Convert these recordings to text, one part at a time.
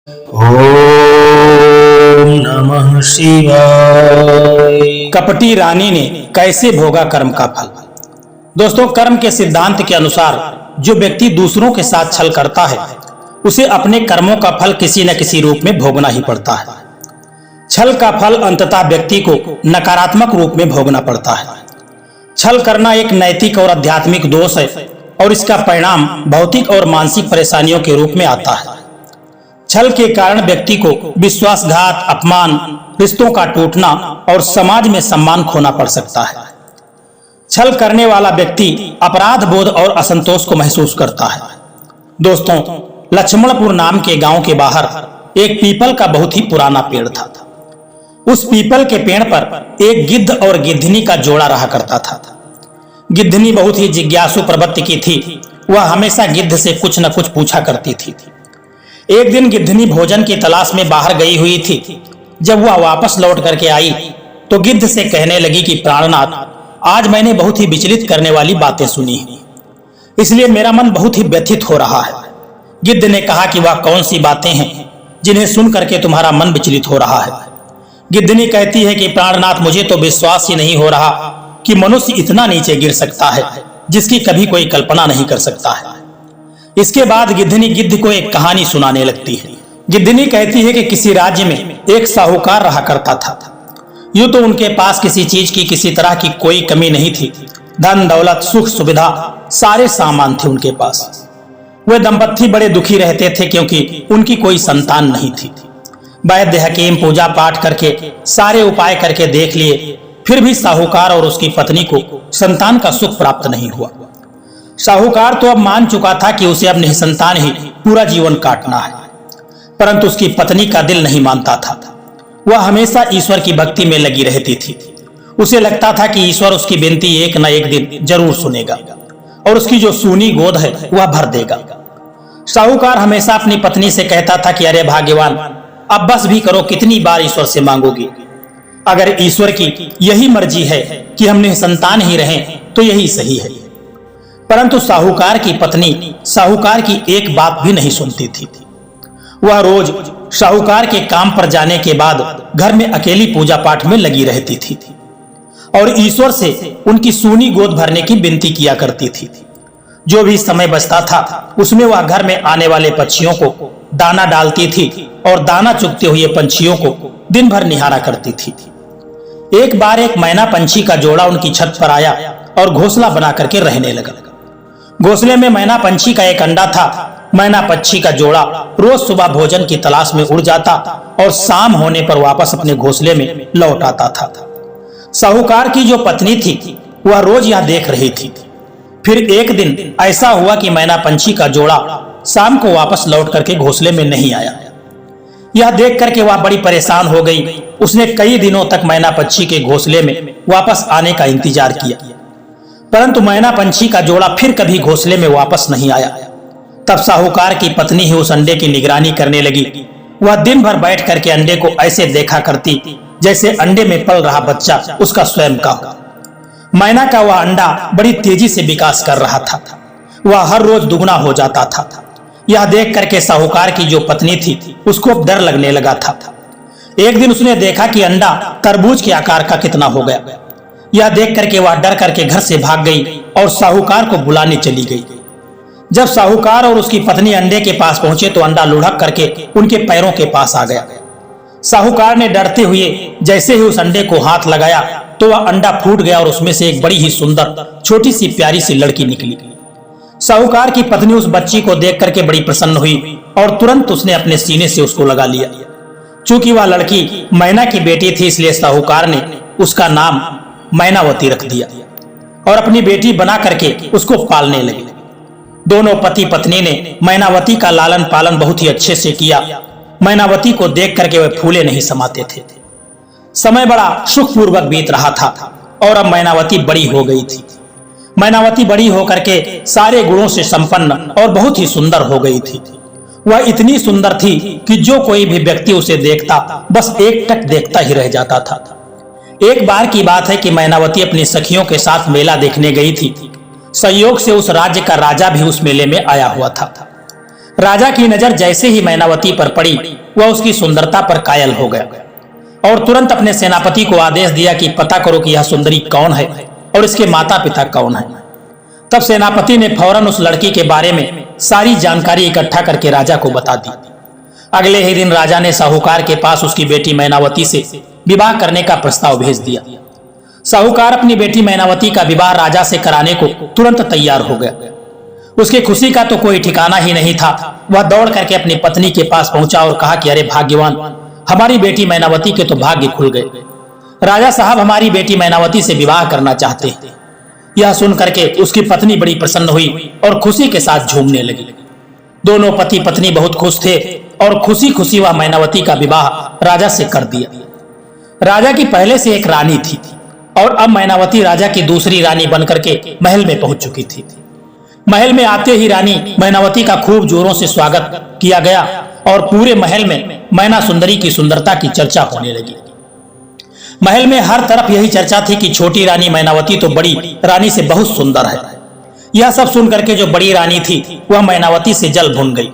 ओम नमः शिवाय। कपटी रानी ने कैसे भोगा कर्म का फल। दोस्तों, कर्म के सिद्धांत के अनुसार जो व्यक्ति दूसरों के साथ छल करता है उसे अपने कर्मों का फल किसी न किसी रूप में भोगना ही पड़ता है। छल का फल अंततः व्यक्ति को नकारात्मक रूप में भोगना पड़ता है। छल करना एक नैतिक और आध्यात्मिक दोष है और इसका परिणाम भौतिक और मानसिक परेशानियों के रूप में आता है। छल के कारण व्यक्ति को विश्वासघात, अपमान, रिश्तों का टूटना और समाज में सम्मान खोना पड़ सकता है। छल करने वाला व्यक्ति अपराध बोध और असंतोष को महसूस करता है। दोस्तों, लक्ष्मणपुर नाम के गांव के बाहर एक पीपल का बहुत ही पुराना पेड़ था। उस पीपल के पेड़ पर एक गिद्ध और गिद्धनी का जोड़ा रहा करता था। गिद्धनी बहुत ही जिज्ञासु प्रवृत्ति की थी। वह हमेशा गिद्ध से कुछ न कुछ पूछा करती थी। एक दिन गिद्धनी भोजन की तलाश में बाहर गई हुई थी। जब वह वापस लौट करके आई तो गिद्ध से कहने लगी कि प्राणनाथ, आज मैंने बहुत ही विचलित करने वाली बातें सुनी हैं, इसलिए मेरा मन बहुत ही व्यथित हो रहा है। गिद्ध ने कहा कि वह कौन सी बातें हैं जिन्हें सुन करके तुम्हारा मन विचलित हो रहा है। गिद्धनी कहती है कि प्राणनाथ, मुझे तो विश्वास ही नहीं हो रहा कि मनुष्य इतना नीचे गिर सकता है जिसकी कभी कोई कल्पना नहीं कर सकता है। इसके बाद गिद्धनी गिद्ध को एक कहानी सुनाने लगती है। गिद्धनी कहती है कि किसी राज्य में एक साहूकार रहा करता था। यूं तो उनके पास किसी चीज की, किसी तरह की कोई कमी नहीं थी। धन दौलत, सुख सुविधा, सारे सामान थे उनके पास। वे दंपत्ति बड़े दुखी रहते थे क्योंकि उनकी कोई संतान नहीं थी। वैद्य, हकीम, पूजा पाठ करके सारे उपाय करके देख लिए, फिर भी साहूकार और उसकी पत्नी को संतान का सुख प्राप्त नहीं हुआ। साहूकार तो अब मान चुका था कि उसे अब निसंतान ही पूरा जीवन काटना है, परंतु उसकी पत्नी का दिल नहीं मानता था। वह हमेशा ईश्वर की भक्ति में लगी रहती थी। उसे लगता था कि ईश्वर उसकी विनती एक न एक दिन जरूर सुनेगा और उसकी जो सूनी गोद है वह भर देगा। साहूकार हमेशा अपनी पत्नी से कहता था कि अरे भाग्यवान, अब बस भी करो, कितनी बार ईश्वर से मांगोगी। अगर ईश्वर की यही मर्जी है कि हम निसंतान ही रहें तो यही सही है। परंतु साहूकार की पत्नी साहूकार की एक बात भी नहीं सुनती थी। वह रोज साहूकार के काम पर जाने के बाद घर में अकेली पूजा पाठ में लगी रहती थी और ईश्वर से उनकी सूनी गोद भरने की विनती किया करती थी। जो भी समय बचता था उसमें वह घर में आने वाले पक्षियों को दाना डालती थी और दाना चुगते हुए पंछियों को दिन भर निहारा करती थी। एक बार एक मैना पंछी का जोड़ा उनकी छत पर आया और घोंसला बना करके रहने लगा। घोंसले में मैना पंछी का एक अंडा था। मैना पक्षी का जोड़ा रोज सुबह भोजन की तलाश में उड़ जाता और शाम होने पर वापस अपने घोंसले में लौट आता था। साहूकार की जो पत्नी थी वह रोज यह देख रही थी। फिर एक दिन ऐसा हुआ कि मैना पंछी का जोड़ा शाम को वापस लौट करके घोंसले में नहीं आया। यह देख करके वह बड़ी परेशान हो गई। उसने कई दिनों तक मैना पंछी के घोंसले में वापस आने का इंतजार किया, परंतु मैना पंछी का जोड़ा फिर कभी घोंसले में वापस नहीं आया। तब साहूकार की पत्नी ही उस अंडे की निगरानी करने लगी। वह दिन भर बैठ करके अंडे को ऐसे देखा करती जैसे अंडे में पल रहा बच्चा उसका स्वयं का हो। मैना का वह अंडा बड़ी तेजी से विकास कर रहा था। वह हर रोज दुगना हो जाता था। यह देख करके साहूकार की जो पत्नी थी उसको डर लगने लगा था। एक दिन उसने देखा कि अंडा तरबूज के आकार का कितना हो गया। यह देख करके वह डर करके घर से भाग गई और साहूकार को बुलाने चली गई। जब साहूकार और उसकी पत्नी अंडे के पास पहुंचे तो अंडा लुढ़क करके उनके पैरों के पास आ गया। साहूकार ने डरते हुए जैसे ही उस अंडे को हाथ लगाया तो वह अंडा फूट गया और उसमें से एक बड़ी ही सुंदर छोटी सी प्यारी सी लड़की निकली। साहूकार की पत्नी उस बच्ची को देख करके बड़ी प्रसन्न हुई और तुरंत उसने अपने सीने से उसको लगा लिया। चूंकि वह लड़की मैना की बेटी थी इसलिए साहूकार ने उसका नाम मैनावती रख दिया और अपनी बेटी बना करके उसको पालने लगे। दोनों पति पत्नी ने मैनावती का लालन पालन बहुत ही अच्छे से किया। मैनावती को देख करके वे फूले नहीं समाते थे। समय बड़ा सुखपूर्वक बीत रहा था और अब मैनावती बड़ी हो गई थी। मैनावती बड़ी होकर के सारे गुणों से संपन्न और बहुत ही सुंदर हो गई थी। वह इतनी सुंदर थी कि जो कोई भी व्यक्ति उसे देखता बस एक टक देखता ही रह जाता था। एक बार की बात है कि मैनावती अपनी सखियों के साथ मेला देखने गई थी। संयोग से उस राज्य का राजा भी उस मेले में आया हुआ था। राजा की नजर जैसे ही मैनावती पर पड़ी, वह उसकी सुंदरता पर कायल हो गया और तुरंत अपने सेनापति को आदेश दिया कि पता करो कि यह सुंदरी कौन है और इसके माता पिता कौन है। तब सेनापति ने फौरन उस लड़की के बारे में सारी जानकारी इकट्ठा करके राजा को बता दी। अगले ही दिन राजा ने साहूकार के पास उसकी बेटी मैनावती से विवाह करने का प्रस्ताव भेज दिया। साहूकार अपनी बेटी मैनावती का विवाह राजा से कराने को तुरंत तैयार हो गया। उसकी खुशी का तो कोई ठिकाना ही नहीं था। वह दौड़ करके अपनी पत्नी के पास पहुंचा और कहा कि अरे भाग्यवान, हमारी बेटी मैनावती के तो भाग्य खुल गए। राजा साहब हमारी बेटी मैनावती से विवाह करना चाहते हैं। यह सुन करके उसकी पत्नी बड़ी प्रसन्न हुई और खुशी के साथ झूमने लगी। दोनों पति पत्नी बहुत खुश थे और खुशी खुशी वह मैनावती का विवाह राजा से कर दिया। राजा की पहले से एक रानी थी और अब मैनावती राजा की दूसरी रानी बनकर के महल में पहुंच चुकी थी। महल में आते ही रानी मैनावती का खूब जोरों से स्वागत किया गया और पूरे महल में मैना सुंदरी की सुंदरता की चर्चा होने लगी। महल में हर तरफ यही चर्चा थी कि छोटी रानी मैनावती तो बड़ी रानी से बहुत सुंदर है। यह सब सुन करके जो बड़ी रानी थी वह मैनावती से जल भून गई।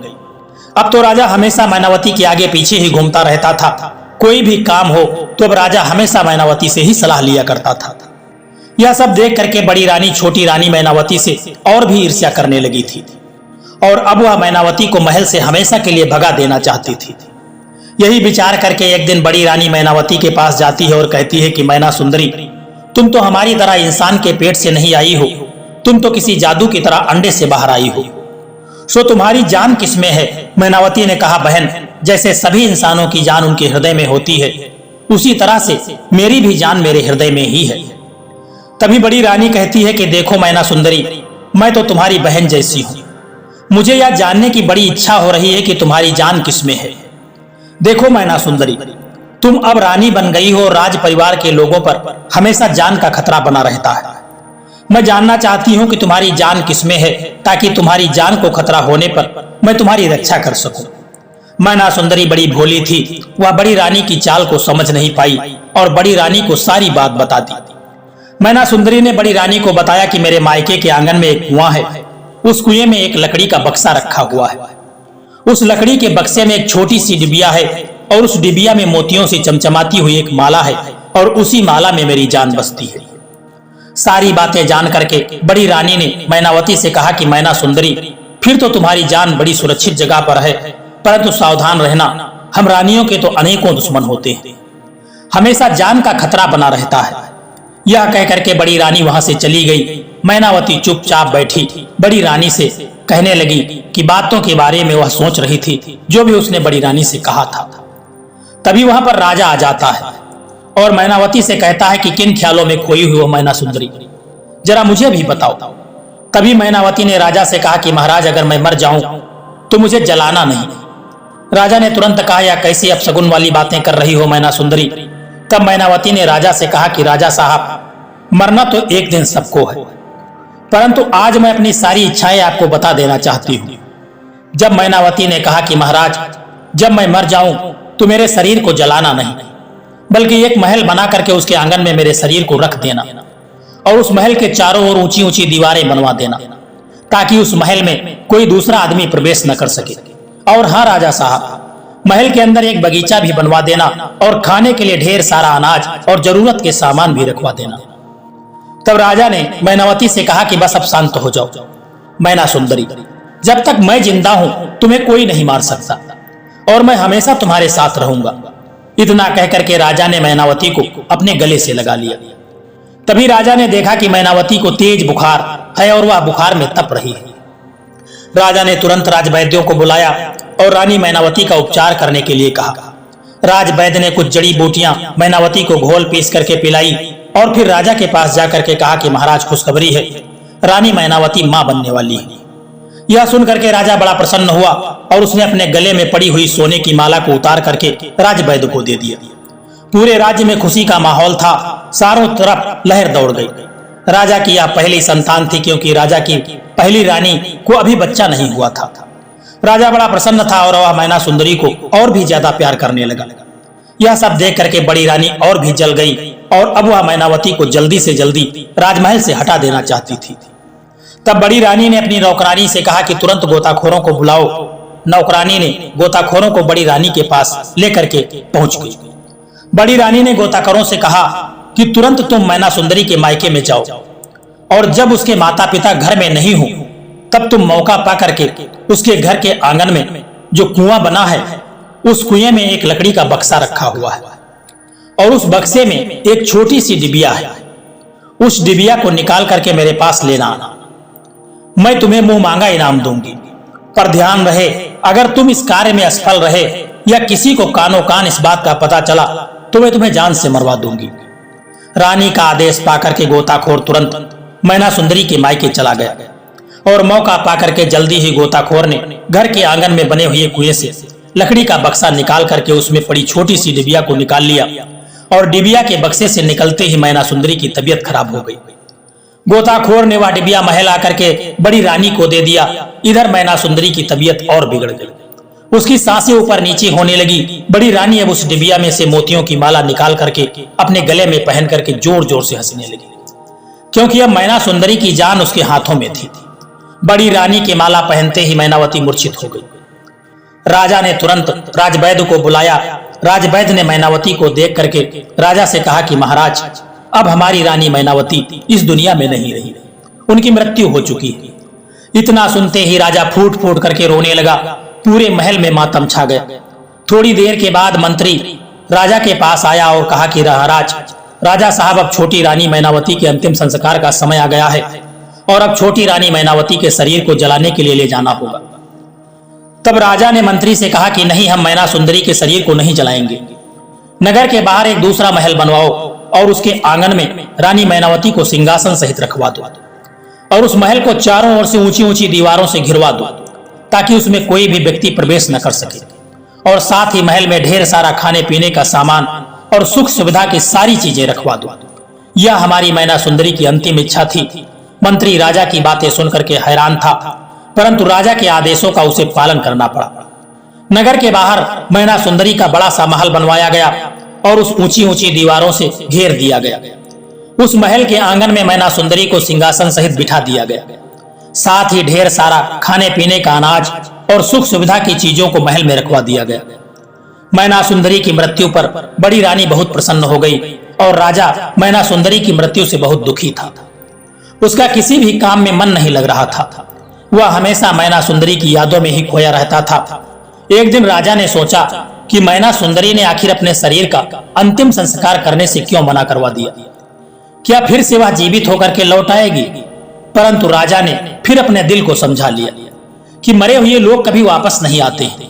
अब तो राजा हमेशा मैनावती के आगे पीछे ही घूमता रहता था। कोई भी काम हो तो अब राजा हमेशा मैनावती से ही सलाह लिया करता था। यह सब देख करके बड़ी रानी छोटी रानी मैनावती से और भी ईर्ष्या करने लगी थी और अब वह मैनावती को महल से हमेशा के लिए भगा देना चाहती थी। यही विचार करके एक दिन बड़ी रानी मैनावती के पास जाती है और कहती है कि मैना सुंदरी, तुम तो हमारी तरह इंसान के पेट से नहीं आई हो, तुम तो किसी जादू की तरह अंडे से बाहर आई हो। सो तुम्हारी जान किसमें है? मैनावती ने कहा, बहन, जैसे सभी इंसानों की जान उनके हृदय में होती है, उसी तरह से मेरी भी जान मेरे हृदय में ही है। तभी बड़ी रानी कहती है कि देखो मैना सुंदरी, मैं तो तुम्हारी बहन जैसी हूं। मुझे यह जानने की बड़ी इच्छा हो रही है कि तुम्हारी जान किसमें है। देखो मैना सुंदरी, तुम अब रानी बन गई हो। राज परिवार के लोगों पर हमेशा जान का खतरा बना रहता है। मैं जानना चाहती हूं कि तुम्हारी जान किसमें है, ताकि तुम्हारी जान को खतरा होने पर मैं तुम्हारी रक्षा कर सकूं। मैना सुंदरी बड़ी भोली थी। वह बड़ी रानी की चाल को समझ नहीं पाई और बड़ी रानी को सारी बात बता दी। मैना सुंदरी ने बड़ी रानी को बताया कि मेरे मायके के आंगन में एक कुआं है। उस कुएं में एक लकड़ी का बक्सा रखा हुआ है। उस लकड़ी के बक्से में एक छोटी सी डिबिया है और उस डिबिया में मोतियों से चमचमाती हुई एक माला है और उसी माला में मेरी जान बसती है। सारी बातें जान करके बड़ी रानी ने मैनावती से कहा कि मैना सुंदरी, फिर तो तुम्हारी जान बड़ी सुरक्षित जगह पर है, परंतु सावधान रहना, हम रानियों के तो अनेकों दुश्मन होते हैं, हमेशा जान का खतरा बना रहता है। यह कह करके बड़ी रानी वहां से चली गई। मैनावती चुपचाप बैठी बड़ी रानी से कहने लगी कि बातों के बारे में वह सोच रही थी जो भी उसने बड़ी रानी से कहा था। तभी वहां पर राजा आ जाता है और मैनावती से कहता है कि किन ख्यालों में खोई हुई हो मैना सुंदरी, जरा मुझे भी बताओ। तभी मैनावती ने राजा से कहा कि महाराज, अगर मैं मर जाऊं तो मुझे जलाना नहीं। राजा ने तुरंत कहा, यह कैसी अपशगुन वाली बातें कर रही हो मैना सुंदरी। तब मैनावती ने राजा से कहा कि राजा साहब, मरना तो एक दिन सबको है, परंतु आज मैं अपनी सारी इच्छाएं आपको बता देना चाहती हूं। जब मैनावती ने कहा कि महाराज, जब मैं मर जाऊं तो मेरे शरीर को जलाना नहीं, बल्कि एक महल बना करके उसके आंगन में मेरे शरीर को रख देना और उस महल के चारों ओर ऊंची ऊंची दीवारें बनवा देना, ताकि उस महल में कोई दूसरा आदमी प्रवेश न कर सके। और हाँ राजा साहब, महल के अंदर एक बगीचा भी बनवा देना और खाने के लिए ढेर सारा अनाज और जरूरत के सामान भी रखवा देना। तब राजा ने मैनावती से कहा कि बस अब शांत हो जाओ मैना सुंदरी, जब तक मैं जिंदा हूं तुम्हें कोई नहीं मार सकता और मैं हमेशा तुम्हारे साथ रहूंगा। इतना कहकर के राजा ने मैनावती को अपने गले से लगा लिया। तभी राजा ने देखा कि मैनावती को तेज बुखार है और वह बुखार में तप रही है। राजा ने तुरंत राजवैद्यों को बुलाया और रानी मैनावती का उपचार करने के लिए कहा। राजवैद्य ने कुछ जड़ी बूटियां मैनावती को घोल पीस करके पिलाई और फिर राजा के पास जाकर के कहा कि महाराज, खुशखबरी है, रानी मैनावती मां बनने वाली है। यह सुनकर के राजा बड़ा प्रसन्न हुआ और उसने अपने गले में पड़ी हुई सोने की माला को उतार करके राजवैद्य को दे दिया। पूरे राज्य में खुशी का माहौल था, चारों तरफ लहर दौड़ गई। राजा की यह पहली संतान थी, क्योंकि राजा की पहली रानी को अभी बच्चा नहीं हुआ था। राजा बड़ा प्रसन्न था और वह मैना सुंदरी को और भी ज्यादा प्यार करने लगा। यह सब देख करके बड़ी रानी और भी जल गई और अब वह मैनावती को जल्दी से जल्दी राजमहल से हटा देना चाहती थी। तब बड़ी रानी ने अपनी नौकरानी से कहा कि तुरंत गोताखोरों को बुलाओ नौकरानी ने गोताखोरों को बड़ी रानी के पास लेकर के पहुंच गई। बड़ी रानी ने गोताखोरों से कहा कि तुरंत तुम मैना सुंदरी के मायके में जाओ और जब उसके माता पिता घर में नहीं हो तब तुम मौका पा करके उसके घर के आंगन में जो कुआं बना है उस कुएं में एक लकड़ी का बक्सा रखा हुआ है और उस बक्से में एक छोटी सी डिबिया है। उस डिबिया को निकाल करके मेरे पास लेना आना। मैं तुम्हें मुंह मांगा इनाम दूंगी, पर ध्यान रहे अगर तुम इस कार्य में असफल रहे या किसी को कानो कान इस बात का पता चला तो मैं तुम्हें जान से मरवा दूंगी। रानी का आदेश पाकर के गोताखोर तुरंत मैना सुंदरी के मायके चला गया और मौका पाकर के जल्दी ही गोताखोर ने घर के आंगन में बने हुए कुएं से लकड़ी का बक्सा निकाल करके उसमें पड़ी छोटी सी डिबिया को निकाल लिया और डिबिया के बक्से से निकलते ही मैना सुंदरी की तबीयत खराब हो गई। गोताखोर ने वह डिबिया महल आकर के बड़ी रानी को दे दिया। इधर मैना सुंदरी की तबीयत और बिगड़ गई, उसकी सांसें ऊपर नीचे होने लगी। बड़ी रानी अब उस डिबिया में से मोतियों की माला निकाल करके अपने गले में पहन करके जोर जोर से हंसने लगी, क्योंकि अब मैना सुंदरी की जान उसके हाथों में थी। बड़ी रानी की माला पहनते ही मैनावती मूर्छित हो गई। राजा ने तुरंत राजवैद्य को बुलाया। राजवैद्य ने मैनावती को देख करके राजा से कहा कि महाराज, अब हमारी रानी मैनावती इस दुनिया में नहीं रही, उनकी मृत्यु हो चुकी है। इतना सुनते ही राजा फूट फूट करके रोने लगा। पूरे महल में मातम छा गया। थोड़ी देर के बाद मंत्री राजा के पास आया और कहा कि महाराज, राजा साहब, अब छोटी रानी मैनावती के अंतिम संस्कार का समय आ गया है और अब छोटी रानी मैनावती के शरीर को जलाने के लिए ले जाना होगा। तब राजा ने मंत्री से कहा कि नहीं, हम मैना सुंदरी के शरीर को नहीं जलाएंगे। नगर के बाहर एक दूसरा महल बनवाओ और उसके आंगन में रानी मैनावती को सिंहासन सहित रखवा दो और उस महल को चारों ओर से ऊंची ऊंची दीवारों से घिरवा दो ताकि उसमें कोई भी व्यक्ति प्रवेश न कर सके, और साथ ही महल में ढेर सारा खाने पीने का सामान और सुख सुविधा की सारी चीजें रखवा दो। यह हमारी मैना सुंदरी की अंतिम इच्छा थी। मंत्री राजा की बातें सुनकर के हैरान था, परंतु राजा के आदेशों का उसे पालन करना पड़ा। नगर के बाहर मैना सुंदरी का बड़ा सा महल बनवाया गया और उस ऊंची ऊंची दीवारों से घेर दिया गया। उस महल के आंगन में मैना सुंदरी को सिंहासन सहित बिठा दिया गया। साथ ही ढेर सारा खाने पीने का अनाज और सुख सुविधा की चीजों को महल में रखवा दिया गया। मैना सुंदरी की मृत्यु पर बड़ी रानी बहुत प्रसन्न हो गई और राजा मैना सुंदरी की मृत्यु से बहुत दुखी था। उसका किसी भी काम में मन नहीं लग रहा था। वह हमेशा मैना सुंदरी की यादों में ही खोया रहता था। एक दिन राजा ने सोचा कि मैना सुंदरी ने आखिर अपने शरीर का अंतिम संस्कार करने से क्यों मना करवा दिया, क्या फिर से वह जीवित होकर के लौट आएगी? परंतु राजा ने फिर अपने दिल को समझा लिया कि मरे हुए लोग कभी वापस नहीं आते हैं।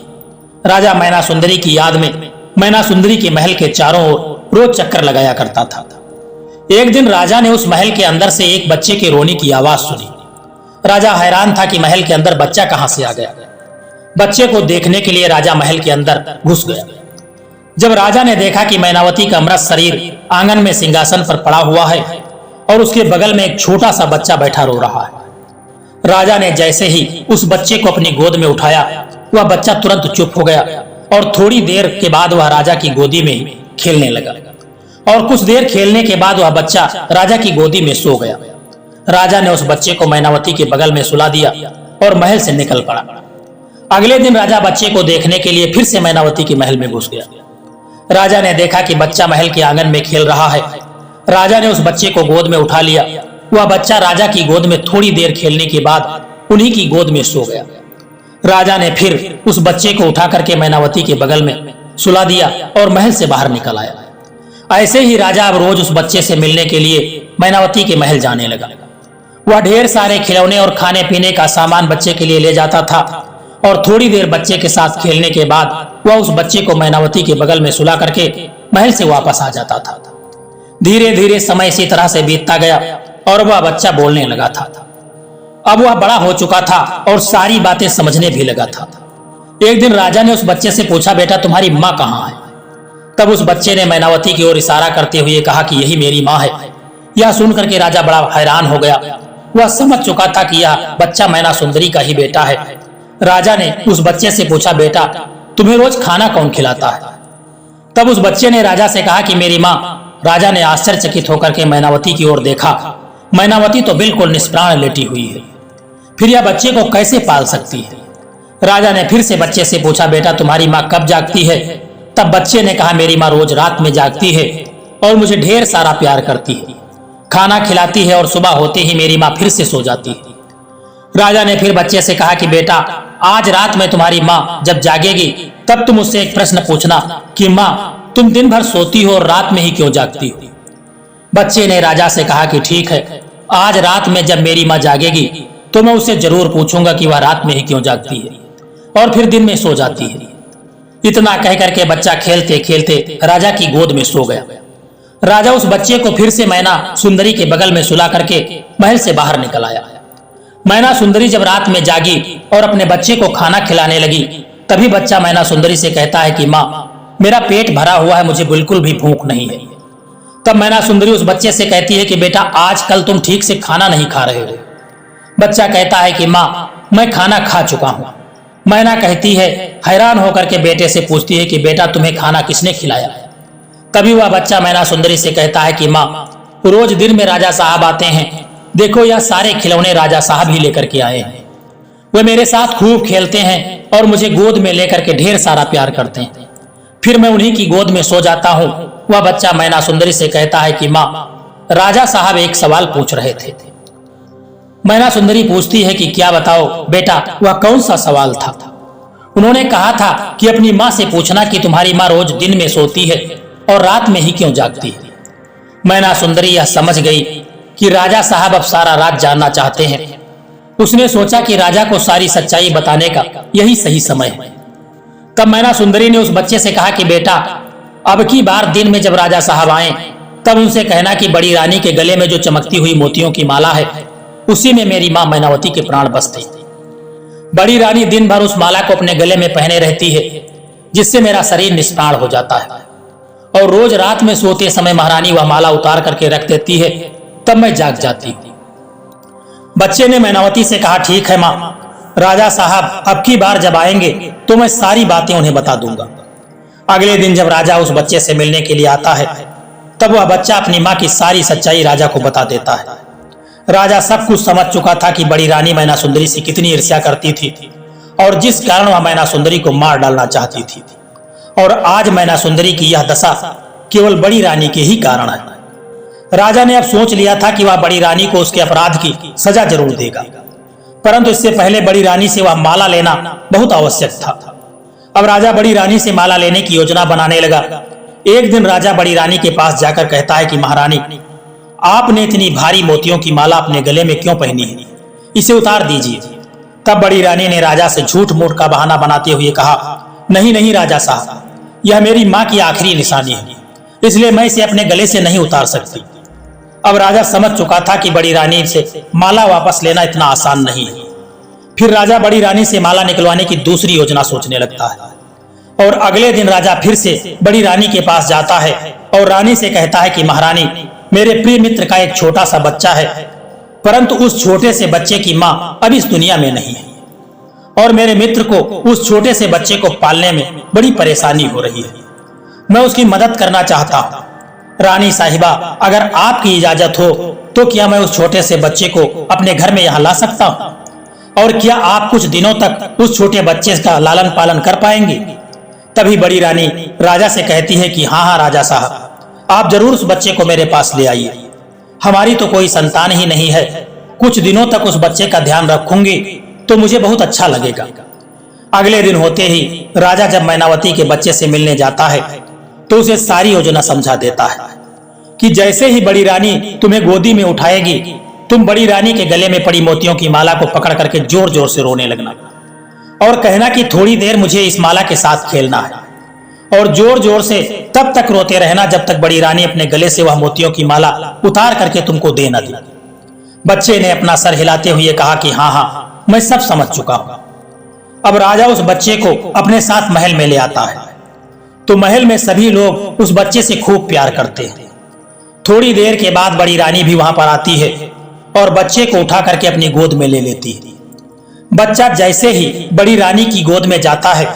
राजा मैना सुंदरी की याद में मैना सुंदरी के महल के चारों ओर रोज चक्कर लगाया करता था। एक दिन राजा ने उस महल के अंदर से एक बच्चे के रोने की आवाज सुनी। राजा हैरान था कि महल के अंदर बच्चा कहां से आ गया। बच्चे को देखने के लिए राजा महल के अंदर घुस गया। जब राजा ने देखा कि मैनावती का मृत शरीर आंगन में सिंहासन पर पड़ा हुआ है और उसके बगल में एक छोटा सा बच्चा बैठा रो रहा है, राजा ने जैसे ही उस बच्चे को अपनी गोद में उठाया, वह बच्चा तुरंत चुप हो गया और थोड़ी देर के बाद वह राजा की गोदी में खेलने लगा और कुछ देर खेलने के बाद वह बच्चा राजा की गोदी में सो गया। राजा ने उस बच्चे को मैनावती के बगल में सुला दिया और महल से निकल पड़ा। अगले दिन राजा बच्चे को देखने के लिए फिर से मैनावती के महल में घुस गया। राजा ने देखा कि बच्चा महल के आंगन में खेल रहा है। राजा ने उस बच्चे को गोद में उठा लिया। वह बच्चा राजा की गोद में थोड़ी देर खेलने के बाद उन्हीं की गोद में सो गया। राजा ने फिर उस बच्चे को उठा करके मैनावती के बगल में सुला दिया और महल से बाहर निकल आया। ऐसे ही राजा अब रोज उस बच्चे से मिलने के लिए मैनावती के महल जाने लगा। वह ढेर सारे खिलौने और खाने पीने का सामान बच्चे के लिए ले जाता था और थोड़ी देर बच्चे के साथ खेलने के बाद वह उस बच्चे को मैनावती के बगल में सुला करके महल से वापस आ जाता था। धीरे धीरे समय इसी तरह से बीतता गया और वह बच्चा बोलने लगा था। अब वह बड़ा हो चुका था और सारी बातें समझने भी लगा था। एक दिन राजा ने उस बच्चे से पूछा, बेटा तुम्हारी माँ कहाँ है? तब उस बच्चे ने मैनावती की ओर इशारा करते हुए कहा कि यही मेरी माँ है। यह सुनकर के राजा बड़ा हैरान हो गया। वह समझ चुका था कि यह बच्चा मैना सुंदरी का ही बेटा है। राजा ने उस बच्चे से पूछा, बेटा तुम्हें रोज खाना कौन खिलाता है? तब उस बच्चे ने राजा से कहा कि मेरी माँ। राजा ने आश्चर्यचकित होकर के मैनावती की ओर देखा। मैनावती तो बिल्कुल निष्प्राण लेटी हुई है, फिर यह बच्चे को कैसे पाल सकती है? राजा ने फिर से बच्चे से पूछा, बेटा तुम्हारी माँ कब जागती है? तब बच्चे ने कहा, मेरी माँ रोज रात में जागती है और मुझे ढेर सारा प्यार करती है, खाना खिलाती है और सुबह होते ही मेरी माँ फिर से सो जाती है। राजा ने फिर बच्चे से कहा कि बेटा आज रात में तुम्हारी माँ जब जागेगी तब तुम उससे एक प्रश्न पूछना कि माँ तुम दिन भर सोती हो और रात में ही क्यों जागती हो? बच्चे ने राजा से कहा कि ठीक है, आज रात में जब मेरी माँ जागेगी तो मैं उससे जरूर पूछूंगा कि वह रात में ही क्यों जागती है और फिर दिन में सो जाती है। इतना कह करके बच्चा खेलते खेलते राजा की गोद में सो गया। राजा उस बच्चे को फिर से मैना सुंदरी के बगल में सुला करके महल से बाहर निकल आया। मैना सुंदरी जब रात में जागी और अपने बच्चे को खाना खिलाने लगी, तभी बच्चा मैना सुंदरी से कहता है कि माँ मेरा पेट भरा हुआ है, मुझे बिल्कुल भी भूख नहीं है। तब मैना सुंदरी उस बच्चे से कहती है कि बेटा आज कल तुम ठीक से खाना नहीं खा रहे हो। बच्चा कहता है कि माँ मैं खाना खा चुका हूँ। मैना कहती है, हैरान होकर के बेटे से पूछती है कि बेटा तुम्हें खाना किसने खिलाया? तभी वह बच्चा मैना सुंदरी से कहता है कि माँ रोज दिन में राजा साहब आते हैं, देखो यह सारे खिलौने राजा साहब ही लेकर के आए हैं। वे मेरे साथ खूब खेलते हैं और मुझे गोद में लेकर के ढेर सारा प्यार करते हैं, फिर मैं उन्हीं की गोद में सो जाता हूँ। वह बच्चा मैना सुंदरी से कहता है कि माँ राजा साहब एक सवाल पूछ रहे थे। मैना सुंदरी पूछती है कि क्या बताओ बेटा, वह कौन सा सवाल था? उन्होंने कहा था कि अपनी माँ से पूछना कि तुम्हारी माँ रोज दिन में सोती है और रात में ही क्यों जागती है। मैना सुंदरी यह समझ गई कि राजा साहब अब सारा राज जानना चाहते हैं। उसने सोचा कि राजा को सारी सच्चाई बताने का यही सही समय है। तब मैना सुंदरी ने उस बच्चे से कहा कि बेटा अब की बार दिन में जब राजा साहब आए तब उनसे कहना कि बड़ी रानी के गले में जो चमकती हुई मोतियों की माला है उसी में मेरी माँ मैनावती के प्राण बसते। बड़ी रानी दिन भर उस माला को अपने गले में पहने रहती है, जिससे मेरा शरीर निष्प्राण हो जाता है, और रोज रात में सोते समय महारानी वह माला उतार करके रख देती है, तब मैं जाग जाती हूँ। बच्चे ने मैनावती से कहा, ठीक है माँ, राजा साहब अब की बार जब आएंगे तो मैं सारी बातें उन्हें बता दूंगा। अगले दिन जब राजा उस बच्चे से मिलने के लिए आता है तब वह बच्चा अपनी माँ की सारी सच्चाई राजा को बता देता है। राजा सब कुछ समझ चुका था कि बड़ी रानी मैना सुंदरी से कितनी ईर्ष्या करती थी और जिस कारण वह मैना सुंदरी को मार डालना चाहती थी, और आज मैना सुंदरी की यह दशा केवल बड़ी रानी के ही कारण है। राजा ने अब सोच लिया था कि वह बड़ी रानी को उसके अपराध की सजा जरूर देगा, परंतु इससे पहले बड़ी रानी से वह माला लेना बहुत आवश्यक था। अब राजा बड़ी रानी से माला लेने की योजना बनाने लगा। एक दिन राजा बड़ी रानी के पास जाकर कहता है कि महारानी, आपने इतनी भारी मोतियों की माला अपने गले में क्यों पहनी है? इसे उतार दीजिए। तब बड़ी रानी ने राजा से झूठ मूठ का बहाना बनाते हुए कहा, नहीं नहीं राजा साहब, यह मेरी माँ की आखिरी निशानी है, इसलिए मैं इसे अपने गले से नहीं उतार सकती। अब राजा समझ चुका था कि बड़ी रानी से माला वापस लेना इतना आसान नहीं है। फिर राजा बड़ी रानी से माला निकलवाने की दूसरी योजना सोचने लगता है, और अगले दिन राजा फिर से बड़ी रानी के पास जाता है और रानी से कहता है कि महारानी, मेरे प्रिय मित्र का एक छोटा सा बच्चा है, परंतु उस छोटे से बच्चे की माँ अब इस दुनिया में नहीं है, और मेरे मित्र को उस छोटे से बच्चे को पालने में बड़ी परेशानी हो रही है। मैं उसकी मदद करना चाहता हूँ। रानी साहिबा, अगर आपकी इजाजत हो तो क्या मैं उस छोटे से बच्चे को अपने घर में यहाँ ला सकता हूँ, और क्या आप कुछ दिनों तक उस छोटे बच्चे का लालन पालन कर पाएंगे? तभी बड़ी रानी राजा से कहती है कि हाँ हाँ राजा साहब, आप जरूर उस बच्चे को मेरे पास ले आइए। हमारी तो कोई संतान ही नहीं है, कुछ दिनों तक उस बच्चे का ध्यान रखूंगी तो मुझे बहुत अच्छा लगेगा। अगले दिन होते ही राजा जब मैनावती के बच्चे से मिलने जाता है तो उसे सारी योजना समझा देता है कि जैसे ही बड़ी रानी तुम्हें गोदी में उठाएगी, तुम बड़ी रानी के गले में पड़ी मोतियों की माला को पकड़ करके जोर जोर से रोने लगना और कहना कि थोड़ी देर मुझे इस माला के साथ खेलना है, और जोर जोर से तब तक रोते रहना जब तक बड़ी रानी अपने गले से वह मोतियों की माला उतार करके तुमको दे न दे। बच्चे ने अपना सर हिलाते हुए कहा कि हाँ हाँ, मैं सब समझ चुका हूं। अब राजा उस बच्चे को अपने साथ महल में ले आता है, तो महल में सभी लोग उस बच्चे से खूब प्यार करते हैं। थोड़ी देर के बाद बड़ी रानी भी वहां पर आती है और बच्चे को उठा करके अपनी गोद में ले लेती है। बच्चा जैसे ही बड़ी रानी की गोद में जाता है,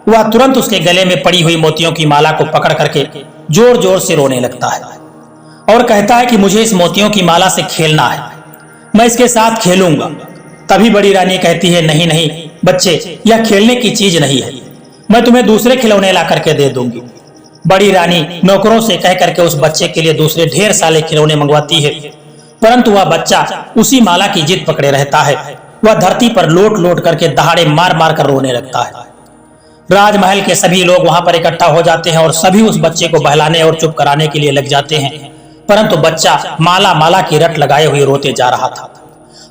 वह तुरंत उसके गले में पड़ी हुई मोतियों की माला को पकड़ करके जोर जोर से रोने लगता है और कहता है कि मुझे इस मोतियों की माला से खेलना है, मैं इसके साथ खेलूंगा। तभी बड़ी रानी कहती है, नहीं नहीं, बच्चे यह खेलने की चीज नहीं है, मैं तुम्हें दूसरे खिलौने ला करके दे दूंगी। बड़ी रानी नौकरों से कह करके उस बच्चे के लिए दूसरे ढेर सारे खिलौने मंगवाती है, परंतु वह बच्चा उसी माला की जिद पकड़े रहता है। वह धरती पर लोट लोट करके दहाड़े मार मार कर रोने लगता है। राजमहल के सभी लोग वहां पर इकट्ठा हो जाते हैं और सभी उस बच्चे को बहलाने और चुप कराने के लिए लग जाते हैं, परंतु बच्चा माला माला की रट लगाए हुए रोते जा रहा था।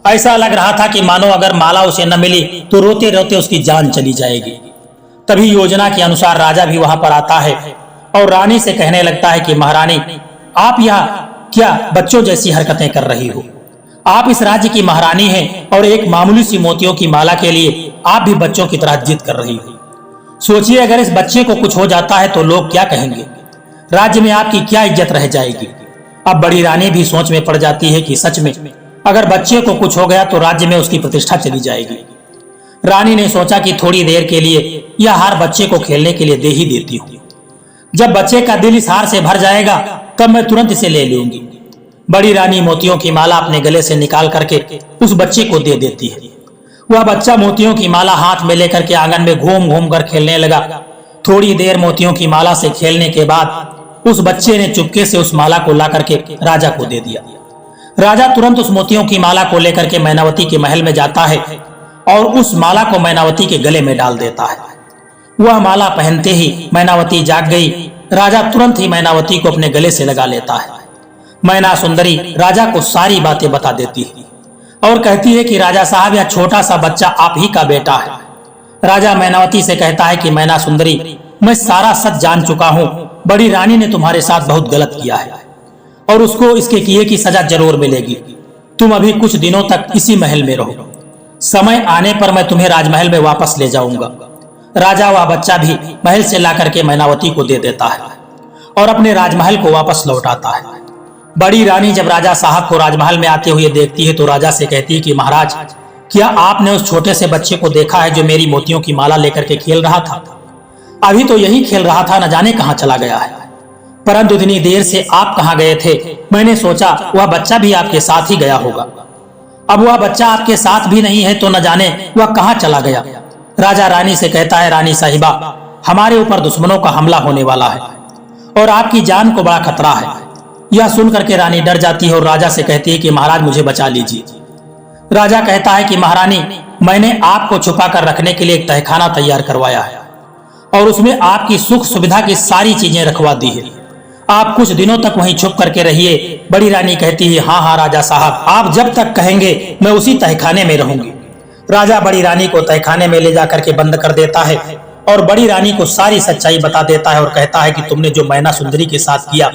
ऐसा लग रहा था कि मानो अगर माला उसे न मिली तो रोते रोते उसकी जान चली जाएगी। तभी योजना के अनुसार राजा भी वहां पर आता है और रानी से कहने लगता है कि महारानी, आप यहाँ क्या बच्चों जैसी हरकतें कर रही हो? आप इस राज्य की महारानी हैं और एक मामूली सी मोतियों की माला के लिए आप भी बच्चों की तरह जिद कर रही हो। सोचिए, अगर इस बच्चे को कुछ हो जाता है तो लोग क्या कहेंगे? राज्य में आपकी क्या इज्जत रह जाएगी? अब बड़ी रानी भी सोच में पड़ जाती है कि सच में अगर बच्चे को कुछ हो गया तो राज्य में उसकी प्रतिष्ठा चली जाएगी। रानी ने सोचा कि थोड़ी देर के लिए यह हार बच्चे को खेलने के लिए दे ही देती हूँ। जब बच्चे का दिल इस हार से भर जाएगा तब मैं तुरंत इसे ले लूंगी। बड़ी रानी मोतियों की माला अपने गले से निकाल करके उस बच्चे को दे देती है। वह बच्चा मोतियों की माला हाथ में लेकर के आंगन में घूम घूम कर खेलने लगा। थोड़ी देर मोतियों की माला से खेलने के बाद उस बच्चे ने चुपके से उस माला को ला करके राजा को दे दिया। राजा तुरंत उस मोतियों की माला को लेकर के मैनावती के महल में जाता है और उस माला को मैनावती के गले में डाल देता है। वह माला पहनते ही मैनावती जाग गई। राजा तुरंत ही मैनावती को अपने गले से लगा लेता है। मैना सुंदरी राजा को सारी बातें बता देती है और कहती है कि राजा साहब, यह छोटा सा बच्चा आप ही का बेटा है। राजा मैनावती से कहता है कि मैना सुंदरी, मैं सारा सच जान चुका हूँ। बड़ी रानी ने तुम्हारे साथ बहुत गलत किया है और उसको इसके किए की सजा जरूर मिलेगी। तुम अभी कुछ दिनों तक इसी महल में रहो, समय आने पर मैं तुम्हें राजमहल में वापस ले जाऊंगा। राजा वह बच्चा भी महल से ला करके मैनावती को दे देता है और अपने राजमहल को वापस लौटाता है। बड़ी रानी जब राजा साहब को राजमहल में आते हुए देखती है तो राजा से कहती है कि महाराज, क्या आपने उस छोटे से बच्चे को देखा है जो मेरी मोतियों की माला लेकर के खेल रहा था? अभी तो यही खेल रहा था, न जाने कहाँ चला गया है। परंतु इतनी देर से आप कहाँ गए थे? मैंने सोचा वह बच्चा भी आपके साथ ही गया होगा। अब वह बच्चा आपके साथ भी नहीं है तो न जाने वह कहाँ चला गया। राजा रानी से कहता है, रानी साहिबा, हमारे ऊपर दुश्मनों का हमला होने वाला है और आपकी जान को बड़ा खतरा है। यह सुन करके रानी डर जाती है और राजा से कहती है कि महाराज मुझे बचा लीजिए। राजा कहता है कि महारानी, मैंने आपको छुपा कर रखने के लिए एक तहखाना तैयार करवाया है और उसमें आपकी सुख सुविधा की सारी चीजें रखवा दी है। आप कुछ दिनों तक वहीं छुप करके रहिए। बड़ी रानी कहती है, हाँ हाँ राजा साहब, आप जब तक कहेंगे मैं उसी तहखाने में रहूंगी। राजा बड़ी रानी को तहखाने में ले जाकर के बंद कर देता है और बड़ी रानी को सारी सच्चाई बता देता है और कहता है कि तुमने जो मैना सुंदरी के साथ किया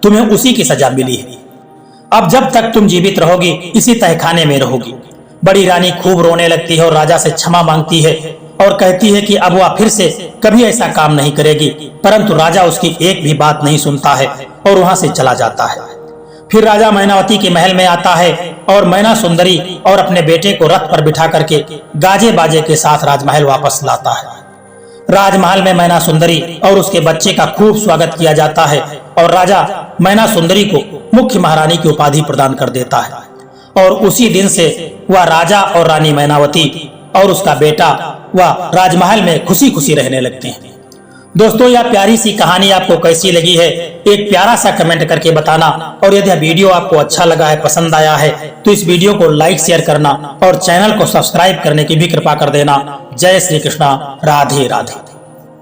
तुम्हें उसी की सजा मिली है। अब जब तक तुम जीवित रहोगी इसी तहखाने में रहोगी। बड़ी रानी खूब रोने लगती है और राजा से क्षमा मांगती है और कहती है कि अब वह फिर से कभी ऐसा काम नहीं करेगी, परंतु राजा उसकी एक भी बात नहीं सुनता है और वहां से चला जाता है। फिर राजा मैनावती के महल में आता है और मैना सुंदरी और अपने बेटे को रथ पर बिठा करके गाजे बाजे के साथ राजमहल वापस लाता है। राजमहल में मैना सुंदरी और उसके बच्चे का खूब स्वागत किया जाता है और राजा मैना सुंदरी को मुख्य महारानी की उपाधि प्रदान कर देता है और उसी दिन से वह राजा और रानी मैनावती और उसका बेटा वह राजमहल में खुशी खुशी रहने लगते हैं। दोस्तों, यह प्यारी सी कहानी आपको कैसी लगी है एक प्यारा सा कमेंट करके बताना और यदि यह वीडियो आपको अच्छा लगा है, पसंद आया है तो इस वीडियो को लाइक शेयर करना और चैनल को सब्सक्राइब करने की भी कृपा कर देना। जय श्री कृष्णा, राधे राधे।